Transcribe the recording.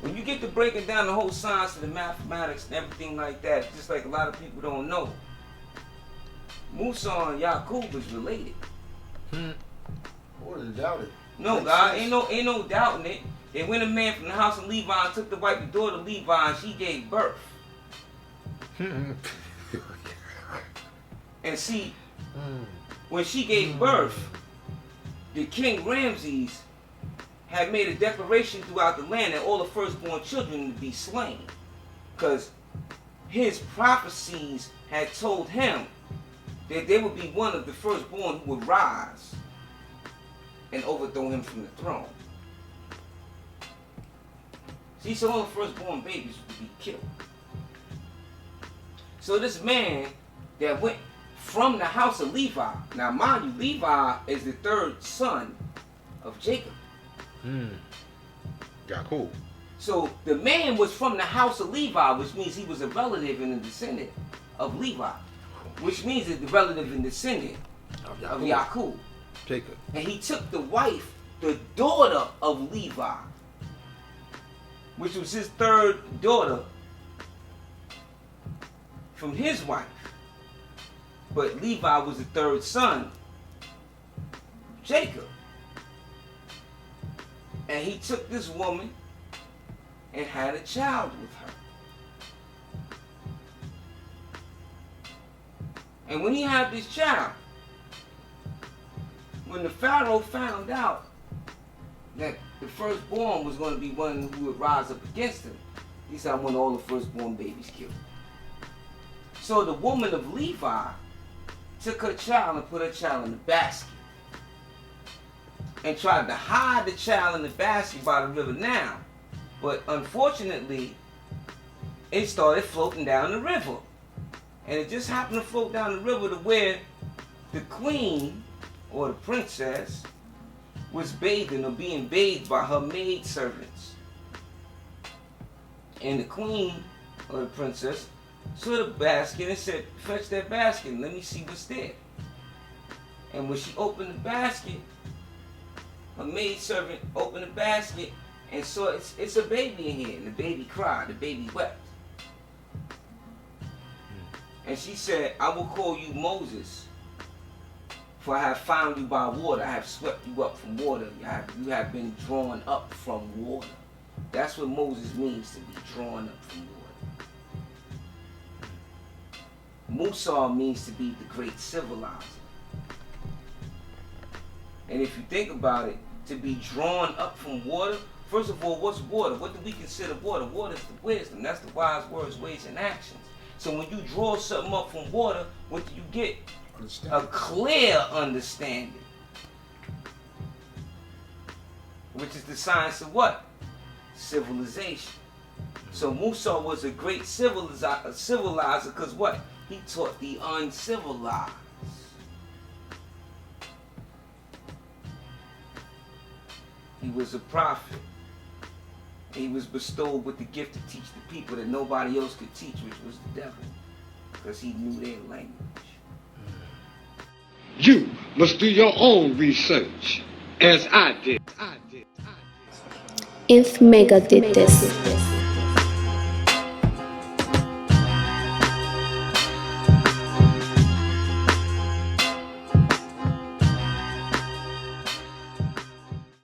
When you get to breaking down the whole science of the mathematics and everything like that, just like a lot of people don't know, Musa and Yacub is related. Who would have doubted? No, God, ain't no doubting it. And when a man from the house of Levi and took the wife, the daughter of Levi, and she gave birth. And see, when she gave birth, the king Ramses had made a declaration throughout the land that all the firstborn children would be slain. Because his prophecies had told him that there would be one of the firstborn who would rise and overthrow him from the throne. See, so all the firstborn babies would be killed. So this man that went from the house of Levi, now mind you, Levi is the third son of Jacob. Yacub. So the man was from the house of Levi, which means he was a relative and a descendant of Levi, which means he's the relative and descendant of Yacub. Jacob. And he took the wife, the daughter of Levi, which was his third daughter from his wife. But Levi was the third son, Jacob. And he took this woman and had a child with her. And when he had this child, when the Pharaoh found out that the firstborn was going to be one who would rise up against him, he said, I want all the firstborn babies killed. So the woman of Levi took her child and put her child in the basket and tried to hide the child in the basket by the river Nile. But unfortunately, it started floating down the river. And it just happened to float down the river to where the queen, or the princess, was bathing or being bathed by her maid servants. And the queen, or the princess, saw the basket and said, fetch that basket and let me see what's there. And when she opened the basket, her maid servant opened the basket and saw it's a baby in here. And the baby cried, the baby wept. And she said, I will call you Moses, for I have found you by water. I have swept you up from water. You have been drawn up from water. That's what Moses means, to be drawn up from water. Musa means to be the great civilizer. And if you think about it, to be drawn up from water, first of all, what's water? What do we consider water? Water is the wisdom. That's the wise words, ways, and actions. So when you draw something up from water, what do you get? A clear understanding. Which is the science of what? Civilization. So Musa was a great civilizer because what? He taught the uncivilized. He was a prophet. He was bestowed with the gift to teach the people that nobody else could teach, which was the devil, because he knew their language. You must do your own research, as I did. If Mecca did this.